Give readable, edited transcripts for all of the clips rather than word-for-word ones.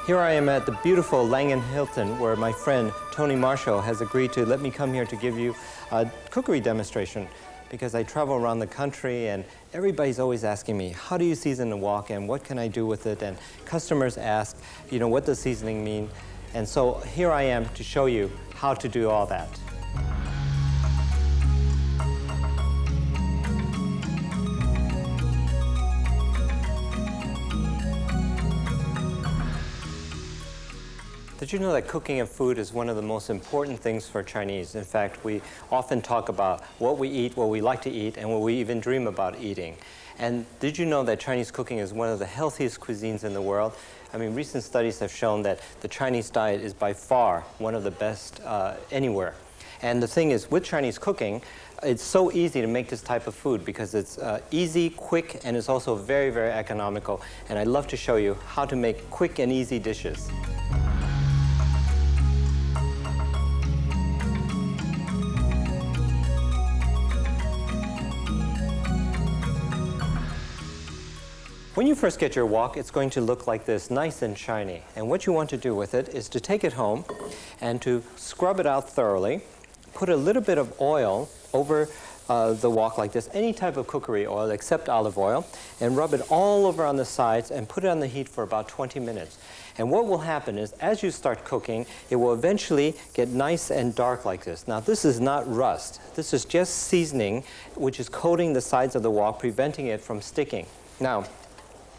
Here I am at the beautiful Langham Hilton, where my friend Tony Marshall has agreed to let me come here to give you a cookery demonstration, because I travel around the country and everybody's always asking me, how do you season a wok and what can I do with it? And customers ask, what does seasoning mean? And so here I am to show you how to do all that. Did you know that cooking and food is one of the most important things for Chinese? In fact, we often talk about what we eat, what we like to eat, and what we even dream about eating. And did you know that Chinese cooking is one of the healthiest cuisines in the world? I mean, recent studies have shown that the Chinese diet is by far one of the best anywhere. And the thing is, with Chinese cooking, it's so easy to make this type of food because it's easy, quick, and it's also very, very economical. And I'd love to show you how to make quick and easy dishes. When you first get your wok, it's going to look like this, nice and shiny. And what you want to do with it is to take it home and to scrub it out thoroughly, put a little bit of oil over the wok like this, any type of cookery oil except olive oil, and rub it all over on the sides and put it on the heat for about 20 minutes. And what will happen is, as you start cooking, it will eventually get nice and dark like this. Now, this is not rust. This is just seasoning, which is coating the sides of the wok, preventing it from sticking. Now,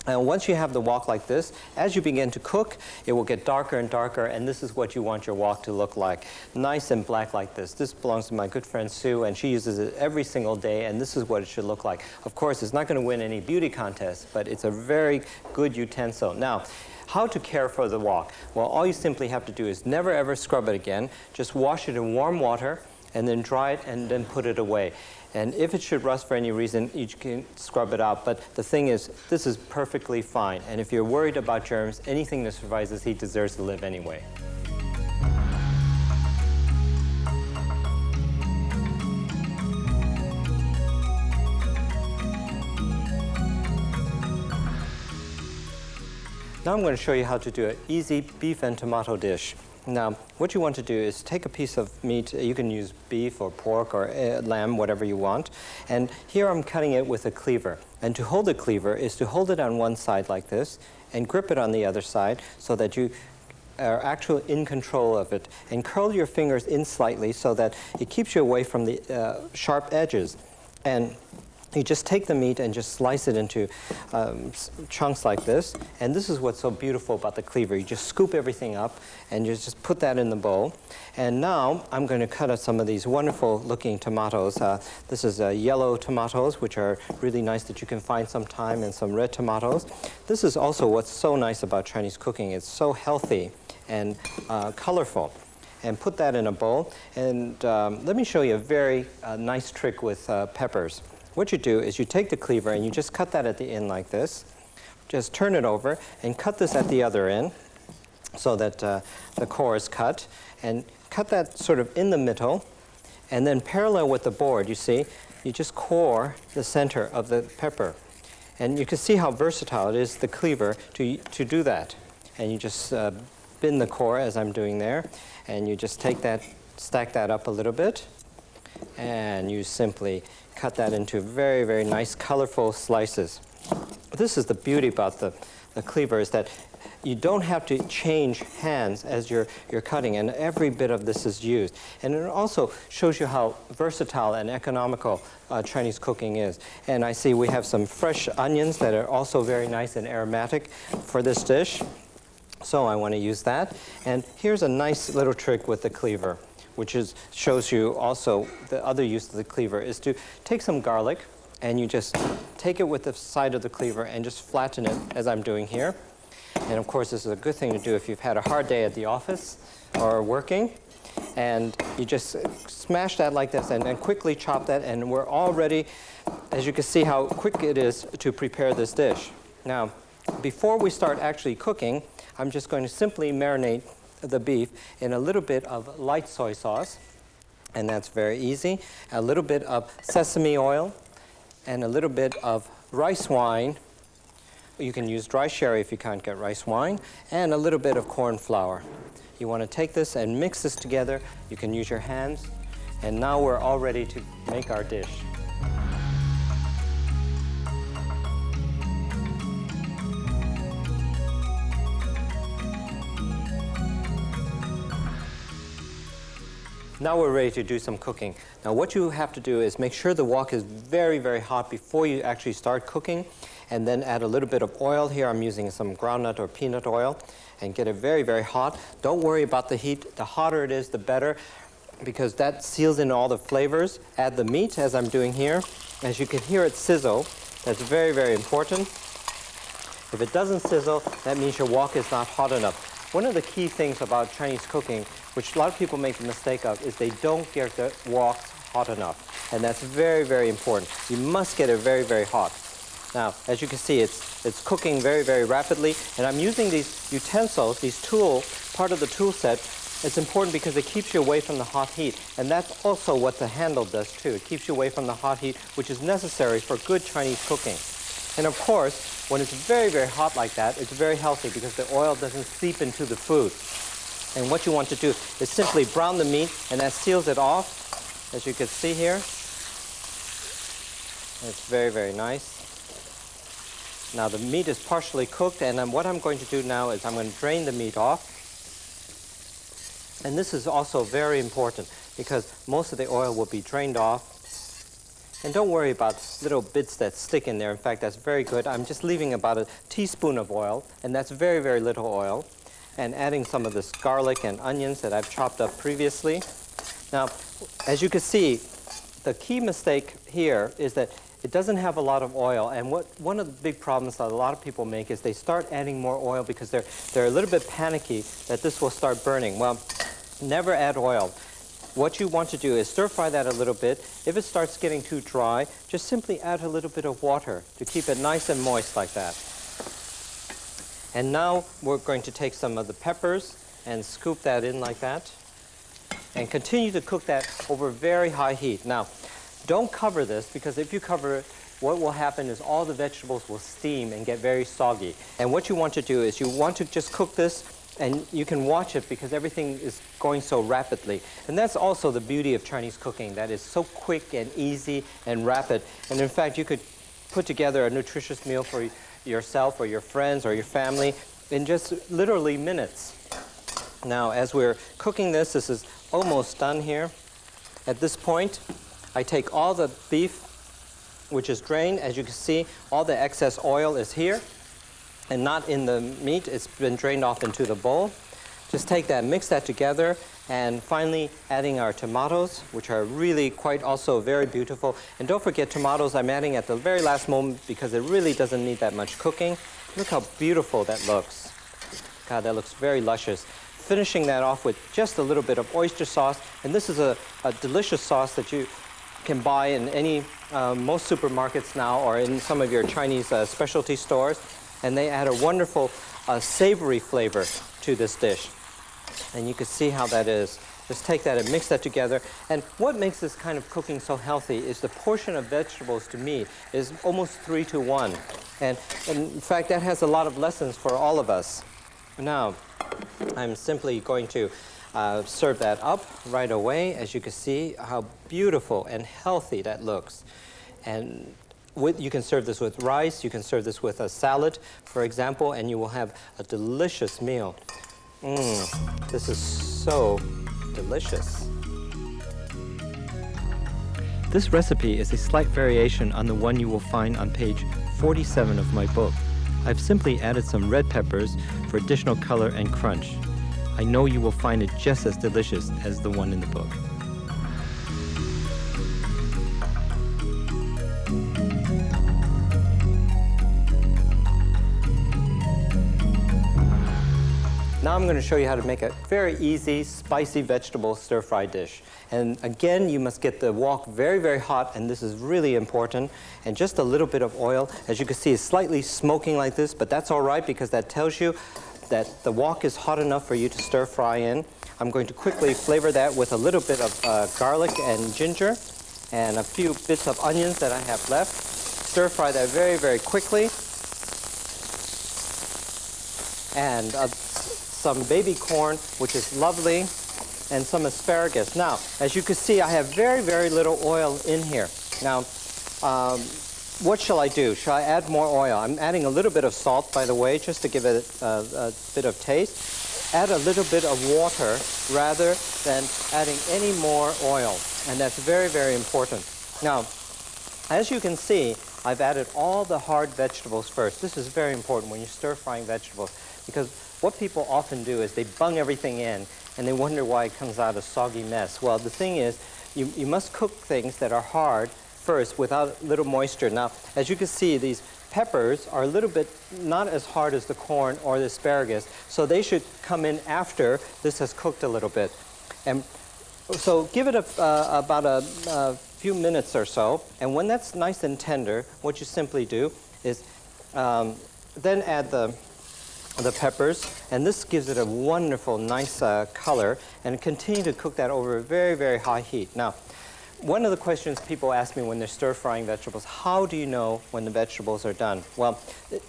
and once you have the wok like this, as you begin to cook, it will get darker and darker, and this is what you want your wok to look like. Nice and black like this. This belongs to my good friend Sue, and she uses it every single day, and this is what it should look like. Of course, it's not going to win any beauty contest, but it's a very good utensil. Now, how to care for the wok? Well, all you simply have to do is never ever scrub it again. Just wash it in warm water, and then dry it, and then put it away. And if it should rust for any reason, you can scrub it out. But the thing is, this is perfectly fine. And if you're worried about germs, anything that survives this heat deserves to live anyway. Now I'm going to show you how to do an easy beef and tomato dish. Now, what you want to do is take a piece of meat. You can use beef or pork or lamb, whatever you want. And here I'm cutting it with a cleaver. And to hold the cleaver is to hold it on one side like this and grip it on the other side so that you are actually in control of it. And curl your fingers in slightly so that it keeps you away from the sharp edges. And you just take the meat and just slice it into chunks like this. And this is what's so beautiful about the cleaver. You just scoop everything up and you just put that in the bowl. And now I'm going to cut up some of these wonderful looking tomatoes. This is yellow tomatoes, which are really nice that you can find sometime, and some red tomatoes. This is also what's so nice about Chinese cooking. It's so healthy and colorful. And put that in a bowl. And let me show you a very nice trick with peppers. What you do is you take the cleaver and you just cut that at the end like this. Just turn it over and cut this at the other end so that the core is cut. And cut that sort of in the middle. And then parallel with the board, you see, you just core the center of the pepper. And you can see how versatile it is, the cleaver, to do that. And you just bend the core as I'm doing there. And you just take that, stack that up a little bit. And you simply cut that into very, very nice, colorful slices. This is the beauty about the cleaver, is that you don't have to change hands as you're cutting, and every bit of this is used. And it also shows you how versatile and economical Chinese cooking is. And I see we have some fresh onions that are also very nice and aromatic for this dish. So I want to use that. And here's a nice little trick with the cleaver, which shows you also the other use of the cleaver, is to take some garlic and you just take it with the side of the cleaver and just flatten it as I'm doing here. And of course, this is a good thing to do if you've had a hard day at the office or working. And you just smash that like this and then quickly chop that, and we're all ready. As you can see how quick it is to prepare this dish. Now, before we start actually cooking, I'm just going to simply marinate the beef in a little bit of light soy sauce, and that's very easy. A little bit of sesame oil and a little bit of rice wine You can use dry sherry if you can't get rice wine, and a little bit of corn flour. You want to take this and mix this together. You can use your hands, and now we're all ready to make our dish. Now we're ready to do some cooking. Now what you have to do is make sure the wok is very, very hot before you actually start cooking, and then add a little bit of oil. Here I'm using some groundnut or peanut oil, and get it very, very hot. Don't worry about the heat. The hotter it is, the better, because that seals in all the flavors. Add the meat, as I'm doing here. As you can hear it sizzle, that's very, very important. If it doesn't sizzle, that means your wok is not hot enough. One of the key things about Chinese cooking, which a lot of people make the mistake of, is they don't get the woks hot enough. And that's very, very important. You must get it very, very hot. Now, as you can see, it's cooking very, very rapidly. And I'm using these utensils, these part of the tool set. It's important because it keeps you away from the hot heat. And that's also what the handle does too. It keeps you away from the hot heat, which is necessary for good Chinese cooking. And of course, when it's very, very hot like that, it's very healthy because the oil doesn't seep into the food. And what you want to do is simply brown the meat, and that seals it off, as you can see here. It's very, very nice. Now the meat is partially cooked, and what I'm going to do now is I'm going to drain the meat off. And this is also very important because most of the oil will be drained off. And don't worry about little bits that stick in there. In fact, that's very good. I'm just leaving about a teaspoon of oil, and that's very, very little oil. And adding some of this garlic and onions that I've chopped up previously. Now, as you can see, the key mistake here is that it doesn't have a lot of oil, and one of the big problems that a lot of people make is they start adding more oil because they're a little bit panicky that this will start burning. Well, never add oil. What you want to do is stir fry that a little bit. If it starts getting too dry, just simply add a little bit of water to keep it nice and moist like that. And now we're going to take some of the peppers and scoop that in like that, and continue to cook that over very high heat. Now, don't cover this, because if you cover it, what will happen is all the vegetables will steam and get very soggy. And what you want to do is you want to just cook this, and you can watch it because everything is going so rapidly. And that's also the beauty of Chinese cooking, that is so quick and easy and rapid. And in fact, you could put together a nutritious meal for yourself or your friends or your family in just literally minutes. Now, as we're cooking this, this is almost done here. At this point, I take all the beef, which is drained. As you can see, all the excess oil is here and not in the meat. It's been drained off into the bowl. Just take that, mix that together, and finally adding our tomatoes, which are really quite also very beautiful. And don't forget, tomatoes I'm adding at the very last moment because it really doesn't need that much cooking. Look how beautiful that looks. God, that looks very luscious. Finishing that off with just a little bit of oyster sauce. And this is a delicious sauce that you can buy in most supermarkets now, or in some of your Chinese specialty stores. And they add a wonderful savory flavor to this dish. And you can see how that is. Just take that and mix that together. And what makes this kind of cooking so healthy is the portion of vegetables to me is almost 3-to-1. And in fact, that has a lot of lessons for all of us. Now, I'm simply going to serve that up right away. As you can see how beautiful and healthy that looks. And you can serve this with rice, you can serve this with a salad, for example, and you will have a delicious meal. This is so delicious. This recipe is a slight variation on the one you will find on page 47 of my book. I've simply added some red peppers for additional color and crunch. I know you will find it just as delicious as the one in the book. Now I'm going to show you how to make a very easy, spicy vegetable stir-fry dish. And again, you must get the wok very, very hot, and this is really important. And just a little bit of oil. As you can see, it's slightly smoking like this, but that's all right because that tells you that the wok is hot enough for you to stir-fry in. I'm going to quickly flavor that with a little bit of garlic and ginger and a few bits of onions that I have left. Stir-fry that very, very quickly. and some baby corn, which is lovely, and some asparagus. Now, as you can see, I have very, very little oil in here. Now, what shall I do? Shall I add more oil? I'm adding a little bit of salt, by the way, just to give it a bit of taste. Add a little bit of water rather than adding any more oil, and that's very, very important. Now, as you can see, I've added all the hard vegetables first. This is very important when you're stir-frying vegetables, because what people often do is they bung everything in, and they wonder why it comes out a soggy mess. Well, the thing is, you must cook things that are hard first without little moisture. Now, as you can see, these peppers are a little bit not as hard as the corn or the asparagus, so they should come in after this has cooked a little bit. And so give it about a few minutes or so, and when that's nice and tender, what you simply do is then add the peppers, and this gives it a wonderful, nice color, and continue to cook that over a very, very high heat. Now, one of the questions people ask me when they're stir-frying vegetables, how do you know when the vegetables are done? Well,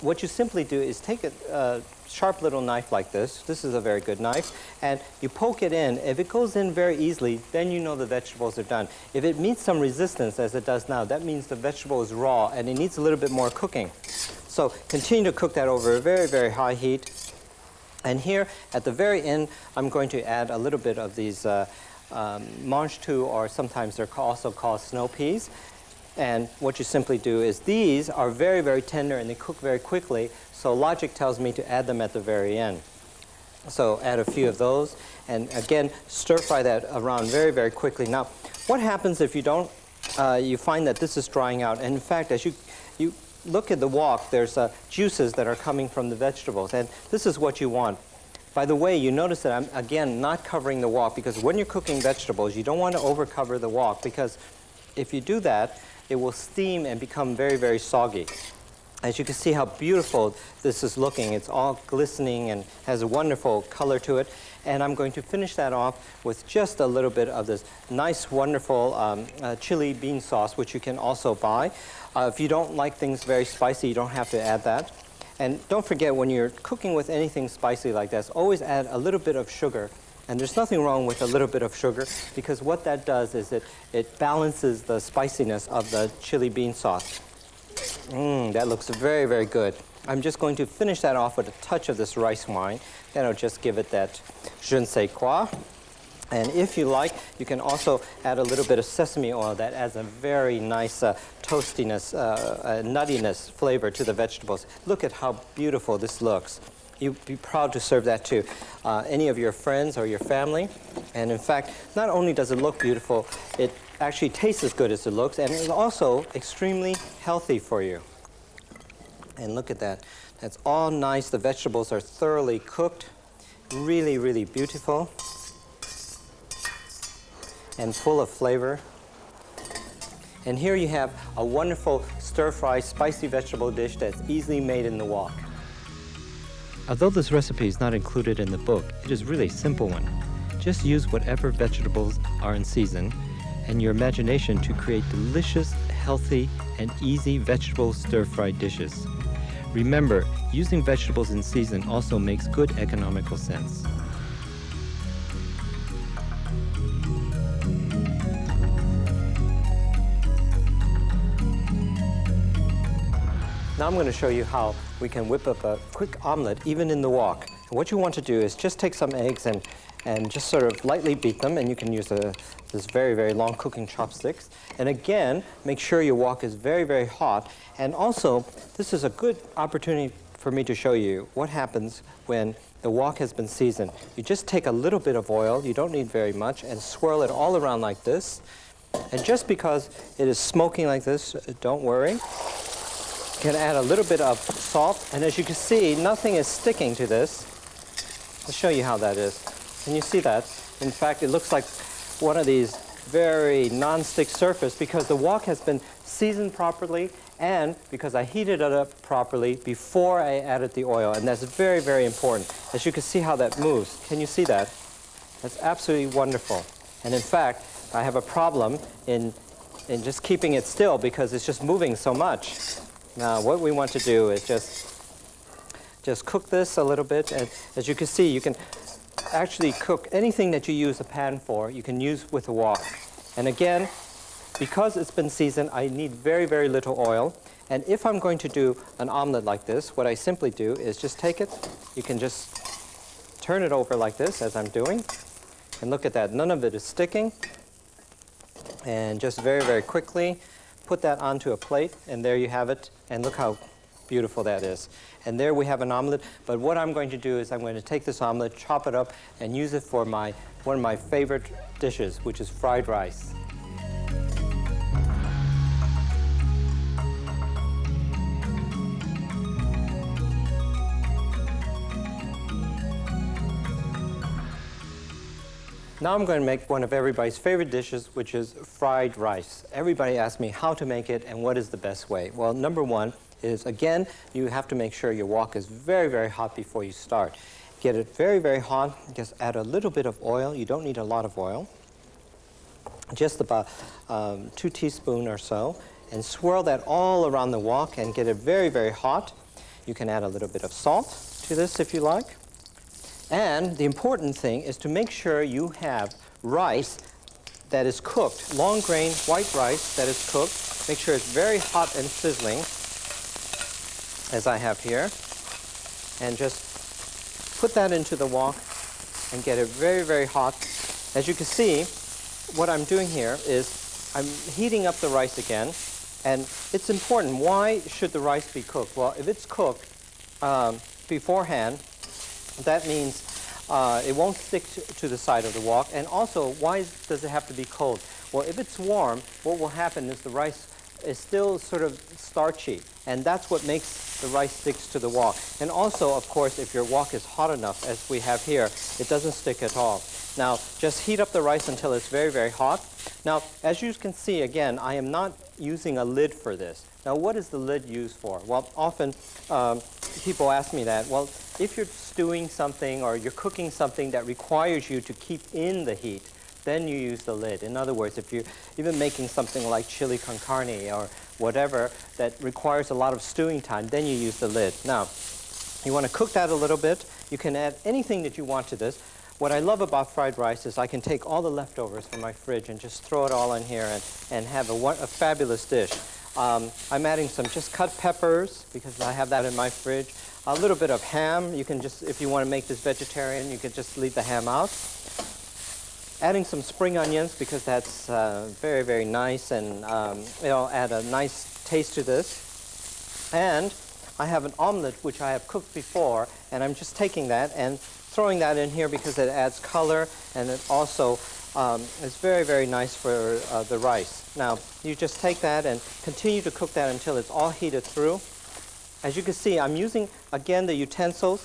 what you simply do is take a sharp little knife like this. This is a very good knife. And you poke it in. If it goes in very easily, then you know the vegetables are done. If it meets some resistance, as it does now, that means the vegetable is raw and it needs a little bit more cooking. So continue to cook that over a very, very high heat. And here, at the very end, I'm going to add a little bit of these mange tout, or sometimes they're also called snow peas. And what you simply do is these are very, very tender and they cook very quickly, so logic tells me to add them at the very end. So add a few of those, and again, stir fry that around very, very quickly. Now, what happens if you don't, you find that this is drying out, and in fact, as you look at the wok, there's juices that are coming from the vegetables, and this is what you want. By the way, you notice that I'm, again, not covering the wok, because when you're cooking vegetables, you don't want to overcover the wok, because if you do that, it will steam and become very, very soggy. As you can see how beautiful this is looking. It's all glistening and has a wonderful color to it. And I'm going to finish that off with just a little bit of this nice, wonderful chili bean sauce, which you can also buy. If you don't like things very spicy, you don't have to add that. And don't forget, when you're cooking with anything spicy like this, always add a little bit of sugar. And there's nothing wrong with a little bit of sugar, because what that does is it balances the spiciness of the chili bean sauce. That looks very, very good. I'm just going to finish that off with a touch of this rice wine. Then I'll just give it that je ne sais quoi. And if you like, you can also add a little bit of sesame oil. That adds a very nice toastiness, nuttiness flavor to the vegetables. Look at how beautiful this looks. You'd be proud to serve that to any of your friends or your family. And in fact, not only does it look beautiful, it actually tastes as good as it looks, and it's also extremely healthy for you. And look at that. That's all nice. The vegetables are thoroughly cooked. Really, really beautiful. And full of flavor. And here you have a wonderful stir-fry spicy vegetable dish that's easily made in the wok. Although this recipe is not included in the book, it is really a simple one. Just use whatever vegetables are in season and your imagination to create delicious, healthy, and easy vegetable stir-fry dishes. Remember, using vegetables in season also makes good economical sense. Now I'm going to show you how we can whip up a quick omelet even in the wok. And what you want to do is just take some eggs and just sort of lightly beat them, and you can use this very, very long cooking chopsticks. And again, make sure your wok is very, very hot. And also, this is a good opportunity for me to show you what happens when the wok has been seasoned. You just take a little bit of oil, you don't need very much, and swirl it all around like this. And just because it is smoking like this, don't worry. You can add a little bit of salt, and as you can see, nothing is sticking to this. I'll show you how that is. Can you see that? In fact, it looks like one of these very non-stick surface because the wok has been seasoned properly and because I heated it up properly before I added the oil, and that's very, very important. As you can see how that moves. Can you see that? That's absolutely wonderful. And in fact, I have a problem in just keeping it still because it's just moving so much. Now, what we want to do is just just cook this a little bit. And as you can see, you can actually cook anything that you use a pan for, you can use with a wok. And again, because it's been seasoned, I need very, very little oil. And if I'm going to do an omelet like this, what I simply do is just take it. You can just turn it over like this, as I'm doing. And look at that. None of it is sticking. And just very, very quickly, put that onto a plate. And there you have it. And look how beautiful that is. And there we have an omelet. But what I'm going to do is I'm going to take this omelet, chop it up, and use it for one of my favorite dishes, which is fried rice. Now I'm going to make one of everybody's favorite dishes, which is fried rice. Everybody asks me how to make it and what is the best way. Well, number one is, again, you have to make sure your wok is very, very hot before you start. Get it very, very hot. Just add a little bit of oil. You don't need a lot of oil. Just about 2 teaspoons or so. And swirl that all around the wok and get it very, very hot. You can add a little bit of salt to this if you like. And the important thing is to make sure you have rice that is cooked, long grain white rice that is cooked. Make sure it's very hot and sizzling, as I have here. And just put that into the wok and get it very, very hot. As you can see, what I'm doing here is I'm heating up the rice again. And it's important. Why should the rice be cooked? Well, if it's cooked beforehand, that means it won't stick to the side of the wok. And also, why does it have to be cold? Well, if it's warm, what will happen is the rice is still sort of starchy. And that's what makes the rice sticks to the wok. And also, of course, if your wok is hot enough, as we have here, it doesn't stick at all. Now, just heat up the rice until it's very, very hot. Now, as you can see, again, I am not using a lid for this. Now, what is the lid used for? Well, often people ask me that. Well, if you're stewing something or you're cooking something that requires you to keep in the heat, then you use the lid. In other words, if you're even making something like chili con carne or whatever that requires a lot of stewing time, then you use the lid. Now, you want to cook that a little bit. You can add anything that you want to this. What I love about fried rice is I can take all the leftovers from my fridge and just throw it all in here and have a fabulous dish. I'm adding some just cut peppers because I have that in my fridge. A little bit of ham. You can just, if you want to make this vegetarian, you can just leave the ham out. Adding some spring onions because that's very, very nice and it'll add a nice taste to this. And I have an omelet which I have cooked before, and I'm just taking that and throwing that in here because it adds color and it also is very, very nice for the rice. Now, you just take that and continue to cook that until it's all heated through. As you can see, I'm using, again, the utensils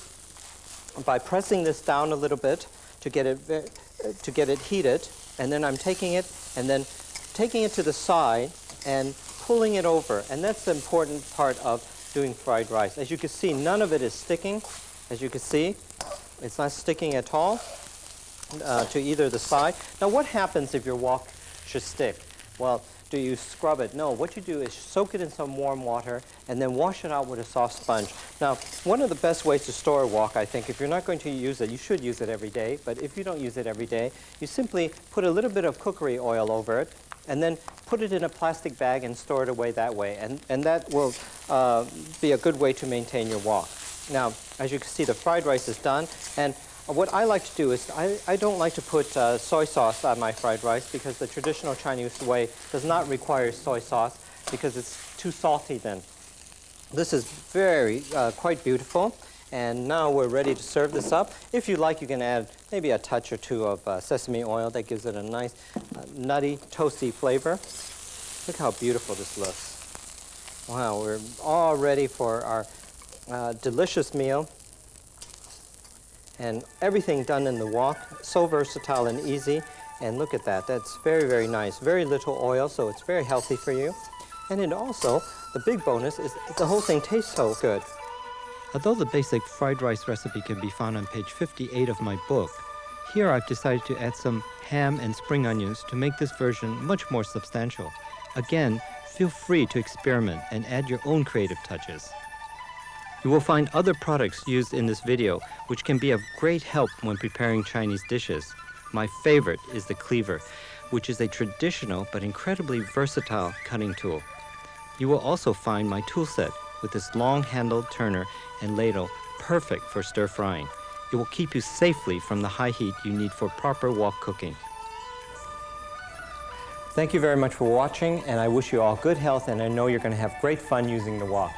by pressing this down a little bit to get it heated, and then I'm taking it and then taking it to the side and pulling it over. And that's the important part of doing fried rice. As you can see, none of it is sticking. As you can see, it's not sticking at all to either the side. Now, what happens if your wok should stick? Well, do you scrub it? No, what you do is soak it in some warm water and then wash it out with a soft sponge. Now, one of the best ways to store a wok, I think, if you're not going to use it, you should use it every day, but if you don't use it every day, you simply put a little bit of cookery oil over it and then put it in a plastic bag and store it away that way. And that will be a good way to maintain your wok. Now, as you can see, the fried rice is done. And what I like to do is I don't like to put soy sauce on my fried rice because the traditional Chinese way does not require soy sauce because it's too salty then. This is quite beautiful. And now we're ready to serve this up. If you like, you can add maybe a touch or two of sesame oil. That gives it a nice nutty, toasty flavor. Look how beautiful this looks. Wow, we're all ready for our delicious meal. And everything done in the wok, so versatile and easy. And look at that, that's very, very nice. Very little oil, so it's very healthy for you. And then also, the big bonus is the whole thing tastes so good. Although the basic fried rice recipe can be found on page 58 of my book, here I've decided to add some ham and spring onions to make this version much more substantial. Again, feel free to experiment and add your own creative touches. You will find other products used in this video which can be of great help when preparing Chinese dishes. My favorite is the cleaver, which is a traditional but incredibly versatile cutting tool. You will also find my tool set with this long-handled turner and ladle, perfect for stir-frying. It will keep you safely from the high heat you need for proper wok cooking. Thank you very much for watching, and I wish you all good health, and I know you're going to have great fun using the wok.